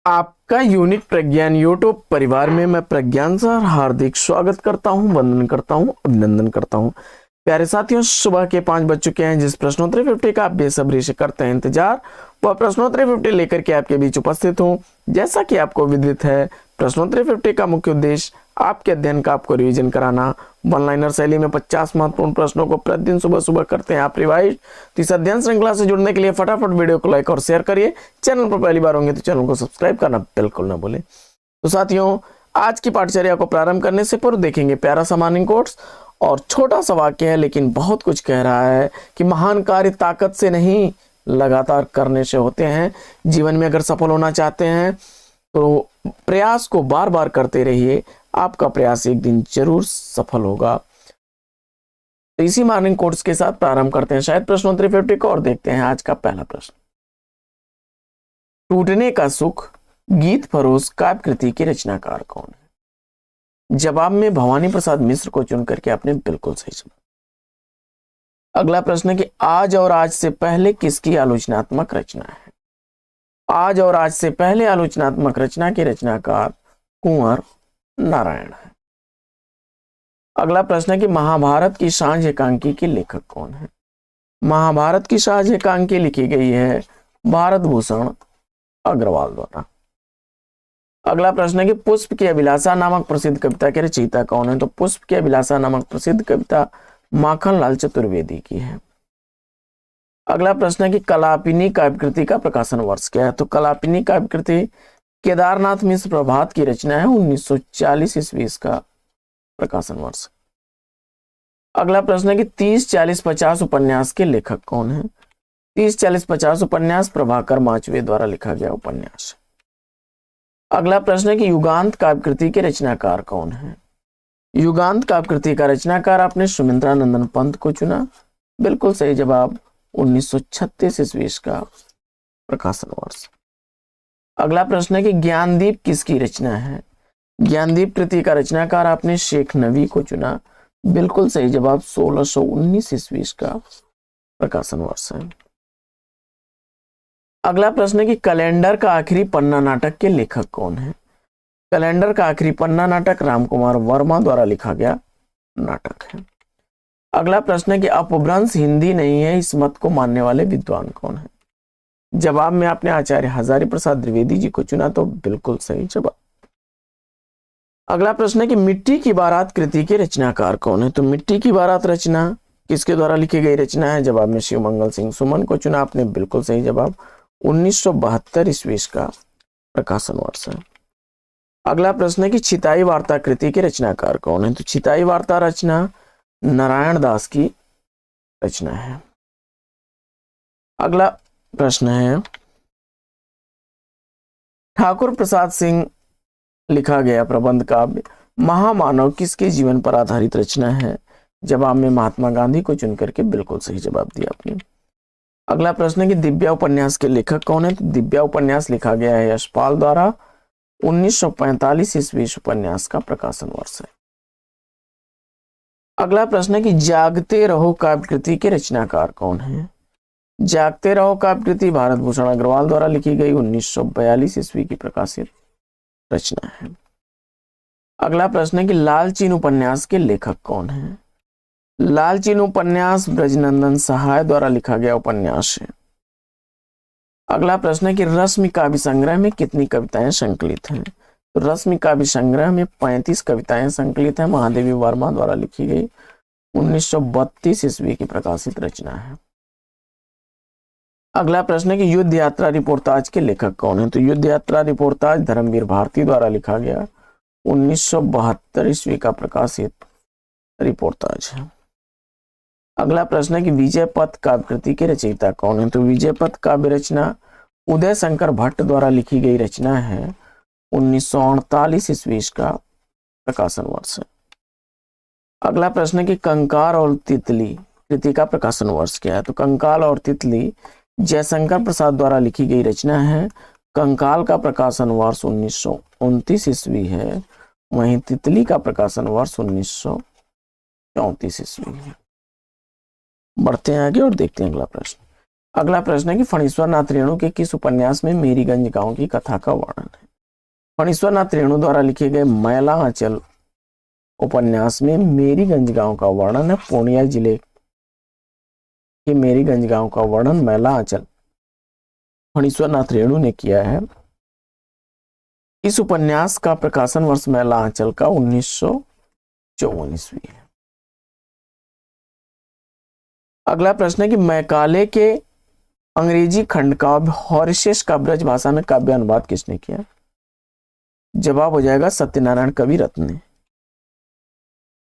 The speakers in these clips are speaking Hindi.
आपका यूनिक प्रज्ञान यूट्यूब परिवार में मैं प्रज्ञान सर हार्दिक स्वागत करता हूं, वंदन करता हूं, अभिनंदन करता हूं। प्यारे साथियों, सुबह के 5 बज चुके हैं। जिस प्रश्नोत्तरी 50 का आप बेसब्री से करते हैं इंतजार, वह प्रश्नोत्तरी 50 लेकर के आपके बीच उपस्थित हूं। जैसा कि आपको विदित है, प्रश्नोत्तरी 50 का मुख्य उद्देश्य आपके अध्ययन का आपको रिवीजन कराना। वन लाइनर शैली में 50 महत्वपूर्ण प्रश्नों को प्रतिदिन सुबह सुबह करते हैं आप रिवाइज। तो इस अध्ययन श्रृंखला से जुड़ने के लिए फटाफट वीडियो को लाइक और शेयर करिए। चैनल पर पहली बार होंगे तो चैनल को सब्सक्राइब करना बिल्कुल ना भूलें। तो साथियों, आज की पाठचर्या को प्रारंभ करने से पूर्व देखेंगे प्यारा सा मॉर्निंग कोट्स। और छोटा सा वाक्य है लेकिन बहुत कुछ कह रहा है कि महान कार्य ताकत से नहीं, लगातार करने से होते हैं। जीवन में अगर सफल होना चाहते हैं तो प्रयास को बार बार करते रहिए, आपका प्रयास एक दिन जरूर सफल होगा। तो इसी मॉर्निंग कोट्स के साथ प्रारंभ करते हैं शायद प्रश्नोत्तरी 50 को और देखते हैं आज का पहला प्रश्न। टूटने का सुख गीत फरोश काव्य कृति के रचनाकार कौन है? जवाब में भवानी प्रसाद मिश्र को चुन करके आपने बिल्कुल सही जवाब। अगला प्रश्न है कि आज और आज से पहले किसकी आलोचनात्मक रचना है? आज और आज से पहले आलोचनात्मक रचना के रचनाकार कुंवर नारायण है। अगला प्रश्न है कि महाभारत की सांझ एकांकी के लेखक कौन है? महाभारत की सांझ एकांकी लिखी गई है भारत भूषण अग्रवाल द्वारा। अगला प्रश्न है कि पुष्प की अभिलाषा नामक प्रसिद्ध कविता के रचयिता कौन है? तो पुष्प की अभिलाषा नामक प्रसिद्ध कविता माखनलाल चतुर्वेदी की है। अगला प्रश्न है कि कलापिनी काव्यकृति का प्रकाशन वर्ष क्या है? तो कलापिनी काव्यकृति केदारनाथ मिश्र प्रभात की रचना है, 1940 ईस्वी का प्रकाशन वर्ष। अगला प्रश्न है कि 30, 40, 50 उपन्यास के लेखक कौन है? 30, 40, 50 उपन्यास प्रभाकर माचवे द्वारा लिखा गया उपन्यास। अगला प्रश्न है कि युगांत काव्यकृति के रचनाकार कौन है? युगांत काव्यकृति का रचनाकार आपने सुमित्रा नंदन पंत को चुना, बिल्कुल सही जवाब, 1936 ईस्वी का प्रकाशन वर्ष। अगला प्रश्न है कि ज्ञानदीप किसकी रचना है? ज्ञानदीप कृति का रचनाकार आपने शेख नवी को चुना, बिल्कुल सही जवाब, 1619 ईस्वी का प्रकाशन वर्ष है। अगला प्रश्न है कि कैलेंडर का आखिरी पन्ना नाटक के लेखक कौन है? कैलेंडर का आखिरी पन्ना नाटक रामकुमार वर्मा द्वारा लिखा गया नाटक है। अगला प्रश्न है कि अपभ्रंश हिंदी नहीं है, इस मत को मानने वाले विद्वान कौन है? जवाब में आपने आचार्य हजारी प्रसाद द्विवेदी जी को चुना, तो बिल्कुल सही जवाब। अगला प्रश्न है कि मिट्टी की बारात कृति के रचनाकार कौन है? तो मिट्टी की बारात रचना किसके द्वारा लिखी गई रचना है? जवाब में शिवमंगल सिंह सुमन को चुना आपने, बिल्कुल सही जवाब, 1972 ईस्वी का प्रकाशन वर्ष है। अगला प्रश्न है कि छिताई वार्ता कृति के रचनाकार कौन है? तो छिताई वार्ता रचना नारायण दास की रचना है। अगला प्रश्न है ठाकुर प्रसाद सिंह लिखा गया प्रबंध काव्य महामानव किसके जीवन पर आधारित रचना है? जवाब में महात्मा गांधी को चुन करके बिल्कुल सही जवाब दिया आपने। अगला प्रश्न है कि दिव्या उपन्यास के लेखक कौन है? तो दिव्या उपन्यास लिखा गया है यशपाल द्वारा, 1945 ईस्वी उपन्यास का प्रकाशन वर्ष है। अगला प्रश्न है कि जागते रहो काव्यकृति के रचनाकार कौन है? जागते रहो काव्यकृति भारत भूषण अग्रवाल द्वारा लिखी गई 1942 ईस्वी की प्रकाशित रचना है। अगला प्रश्न है कि लालचीन उपन्यास के लेखक कौन है? लालचीन उपन्यास ब्रजनंदन सहाय द्वारा लिखा गया उपन्यास है। अगला प्रश्न है कि रश्मि काव्य संग्रह में कितनी कविताएं संकलित हैं? तो रश्मि काव्य संग्रह में 35 कविताएं संकलित हैं, महादेवी वर्मा द्वारा लिखी गई 1932 ईस्वी की प्रकाशित रचना है। अगला प्रश्न है कि युद्ध यात्रा रिपोर्टाज के लेखक कौन है? तो युद्ध यात्रा रिपोर्टाज धर्मवीर भारती द्वारा लिखा गया 1972 ईस्वी का प्रकाशित रिपोर्टाज है। अगला प्रश्न है कि विजय पथ काव्यकृति के रचयिता कौन है? तो विजय पथ काव्य रचना उदय शंकर भट्ट द्वारा लिखी गई रचना है, 1948 ईस्वी का प्रकाशन वर्ष है। अगला प्रश्न है कि कंकाल और तितली कृति का प्रकाशन वर्ष क्या है? तो कंकाल और तितली जयशंकर प्रसाद द्वारा लिखी गई रचना है। कंकाल का प्रकाशन वर्ष 1929 ईस्वी है, वहीं तितली का प्रकाशन वर्ष 1934 ईस्वी है। बढ़ते हैं आगे और देखते हैं अगला प्रश्न। अगला प्रश्न है कि फणीश्वर नाथ रेणु के किस उपन्यास में मेरीगंज गांव की कथा का वर्णन है? फणीश्वर नाथ रेणु द्वारा लिखे गए मैला आंचल उपन्यास में मेरीगंज गांव का वर्णन है। पूर्णिया जिले के मेरीगंज गांव का वर्णन मैला आंचल फणीश्वर नाथ रेणु ने किया है। इस उपन्यास का प्रकाशन वर्ष मैला आंचल का 1954 ईस्वी है। अगला प्रश्न है कि मैकाले के अंग्रेजी खंड काव्य हॉरिसेस का ब्रज भाषा में काव्य अनुवाद किसने किया? जवाब हो जाएगा सत्यनारायण कवि रत्न ने।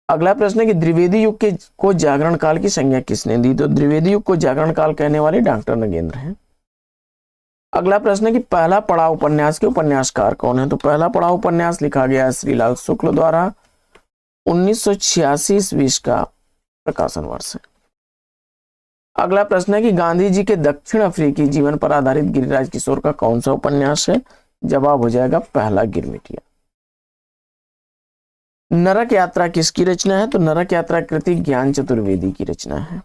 अगला प्रश्न है कि द्विवेदी युग को जागरण काल की संज्ञा किसने दी? तो द्विवेदी युग को जागरण काल कहने वाले डॉक्टर नगेंद्र हैं। अगला प्रश्न है कि पहला पड़ाव उपन्यास के उपन्यासकार कौन है? तो पहला पड़ाव उपन्यास लिखा गया है श्रीलाल शुक्ल द्वारा। 1986 ईस्वी का प्रकाशन वर्ष है। अगला प्रश्न है कि गांधी जी के दक्षिण अफ्रीकी जीवन पर आधारित गिरिराज किशोर का कौन सा उपन्यास है? जवाब हो जाएगा पहला गिरमिटिया। नरक यात्रा किसकी रचना है? तो नरक यात्रा कृति ज्ञान चतुर्वेदी की रचना है।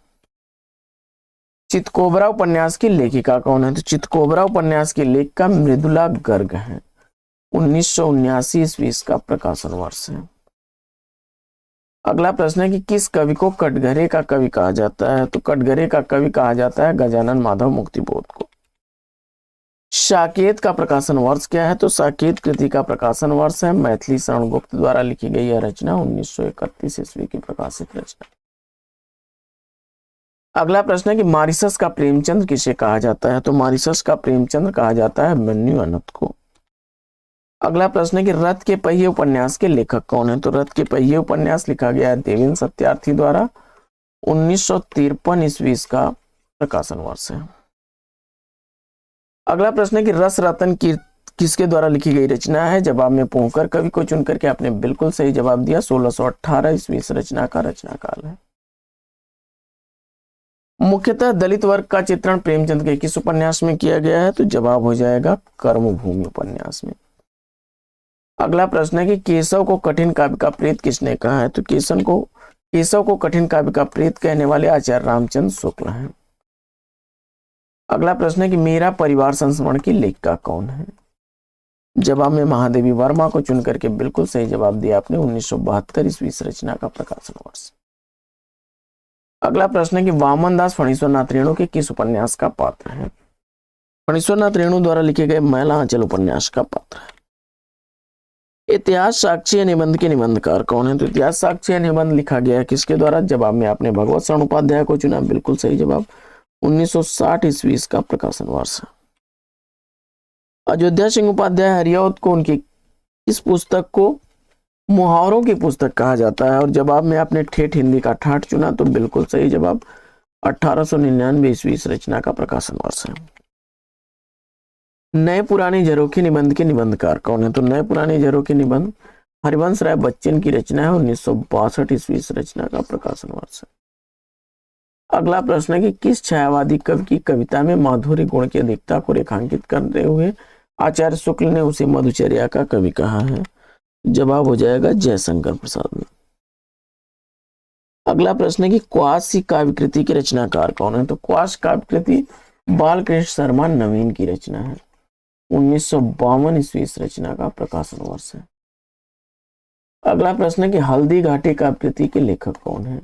चितकोबरा उपन्यास की लेखिका कौन है? तो चितकोबरा उपन्यास की लेखिका मृदुला गर्ग है। 1979 ईस्वी का प्रकाशन वर्ष है। अगला प्रश्न है कि किस कवि को कटघरे का कवि कहा जाता है? तो कटघरे का कवि कहा जाता है गजानन माधव मुक्तिबोध को। साकेत का प्रकाशन वर्ष क्या है? तो साकेत कृति का प्रकाशन वर्ष है मैथिली शरण गुप्त द्वारा लिखी गई यह रचना 1931 ईस्वी की प्रकाशित रचना। अगला प्रश्न है कि मॉरिशस का प्रेमचंद किसे कहा जाता है? तो मॉरिशस का प्रेमचंद कहा जाता है मन्यु अनंत को। अगला प्रश्न है कि रथ के पहिए उपन्यास के लेखक कौन है? तो रथ के पहिए उपन्यास लिखा गया है देवेंद्र सत्यार्थी द्वारा। 1953 ईस्वी का प्रकाशन वर्ष है। अगला प्रश्न है कि रस रतन की किसके द्वारा लिखी गई रचना है? जवाब में पोंकर कवि को चुन करके आपने बिल्कुल सही जवाब दिया। 1618 ईस्वी रचना का रचना काल है। मुख्यतः दलित वर्ग का चित्रण प्रेमचंद के किस उपन्यास में किया गया है? तो जवाब हो जाएगा कर्मभूमि उपन्यास में। अगला प्रश्न है कि केशव को कठिन काव्य का प्रेत किसने कहा है? तो केशव को कठिन काव्य का प्रेत कहने वाले आचार्य रामचंद्र शुक्ल हैं। अगला प्रश्न है कि मेरा परिवार संस्मरण की लेखिका कौन है? जवाब में महादेवी वर्मा को चुन करके बिल्कुल सही जवाब दिया आपने। 1972 ईस्वी रचना का प्रकाशन वर्ष। अगला प्रश्न है कि वामन दास फणीश्वर नाथ रेणु के किस उपन्यास का पात्र है? फणीश्वर नाथ रेणु द्वारा लिखे गए मैला आंचल उपन्यास का पात्र है। इतिहास साक्ष्य निबंध के निबंधकार कौन है? तो इतिहास साक्ष्य निबंध लिखा गया है किसके द्वारा? जवाब में आपने भगवत शरण उपाध्याय को चुना, बिल्कुल सही जवाब। 1960 ईस्वी का प्रकाशन वर्ष है। अयोध्या सिंह उपाध्याय हरियौत को उनकी इस पुस्तक को मुहावरों की पुस्तक कहा जाता है और जवाब में आपने ठेठ हिंदी का ठाठ चुना, तो बिल्कुल सही जवाब। 1899 ईस्वी रचना का प्रकाशन वर्ष है। नए पुराने झरोखे निबंध के निबंधकार कौन है? तो नए पुराने झरोखे निबंध हरिवंश राय बच्चन की रचना है। 1962 ईस्वी रचना का प्रकाशन वर्ष है। अगला प्रश्न है कि किस छायावादी कवि की कविता में माधुर्य गुण की अधिकता को रेखांकित करते हुए आचार्य शुक्ल ने उसे मधुचर्या का कवि कहा है? जवाब हो जाएगा जयशंकर प्रसाद ने। अगला प्रश्न है कि क्वासी काव्य कृति के रचनाकार कौन है? तो क्वास काव्य कृति बालकृष्ण शर्मा नवीन की रचना है। 1952 ईस्वी रचना का प्रकाशन वर्ष है। अगला प्रश्न है कि हल्दी घाटी काव्य कृति के लेखक कौन है?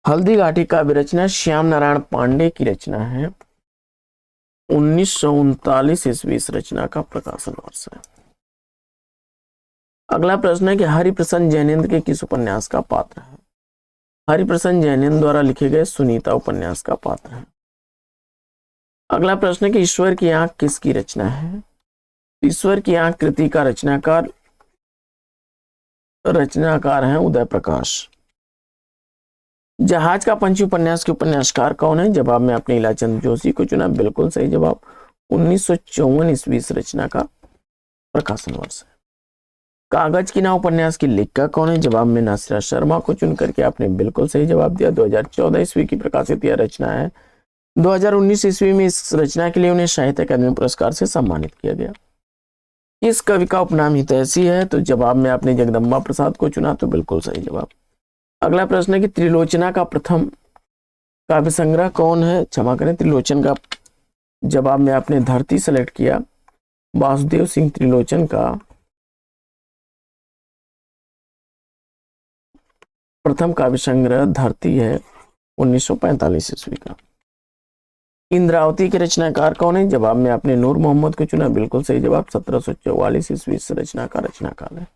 हल्दी घाटी काव्य रचना श्याम नारायण पांडे की रचना है। 1939 ईस्वी रचना का प्रकाशन वर्ष है। अगला प्रश्न है कि हरिप्रसन्न जैनेन्द्र के किस उपन्यास का पात्र है? हरिप्रसन्न जैनेन्द्र द्वारा लिखे गए सुनीता उपन्यास का पात्र है। अगला प्रश्न है कि ईश्वर की आंख किसकी रचना है? ईश्वर की आंख कृति का रचनाकार है उदय प्रकाश। जहाज का पंछी उपन्यास के उपन्यासकार कौन है? जवाब में आपने इलाचंद जोशी को चुना, बिल्कुल सही जवाब। 1954 ईस्वी रचना का प्रकाशन वर्ष है। कागज की नाव उपन्यास की लेखिका कौन है? जवाब में नासिरा शर्मा को चुन करके आपने बिल्कुल सही जवाब दिया। 2014 ईस्वी की प्रकाशित यह रचना है। 2019 ईस्वी में इस रचना के लिए उन्हें साहित्य अकादमी पुरस्कार से सम्मानित किया गया। इस कवि का उपनाम हितैषी है, तो जवाब में आपने जगदम्बा प्रसाद को चुना, तो बिल्कुल सही जवाब। अगला प्रश्न है कि त्रिलोचना का काव्य संग्रह कौन है? क्षमा करें, त्रिलोचन का। जवाब में आपने धरती सेलेक्ट किया। वासुदेव सिंह त्रिलोचन का प्रथम काव्य संग्रह धरती है, 1945 ईस्वी का। इंद्रावती के रचनाकार कौन है? जवाब में आपने नूर मोहम्मद को चुना, बिल्कुल सही जवाब। 1744 ईस्वी से रचना का रचनाकाल है।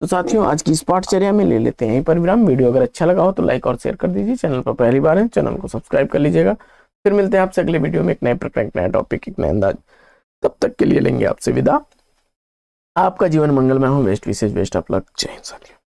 तो साथियों, आज की इस पाठचर्या में ले लेते हैं यहीं पर विराम। वीडियो अगर अच्छा लगा हो तो लाइक और शेयर कर दीजिए। चैनल पर पहली बार है, चैनल को सब्सक्राइब कर लीजिएगा। फिर मिलते हैं आपसे अगले वीडियो में एक नए प्रकरण, एक नया टॉपिक, एक नया अंदाज। तब तक के लिए लेंगे आपसे विदा। आपका जीवन मंगलमय हो। बेस्ट विशेष, बेस्ट ऑफ लक। जय हिंद साथियों।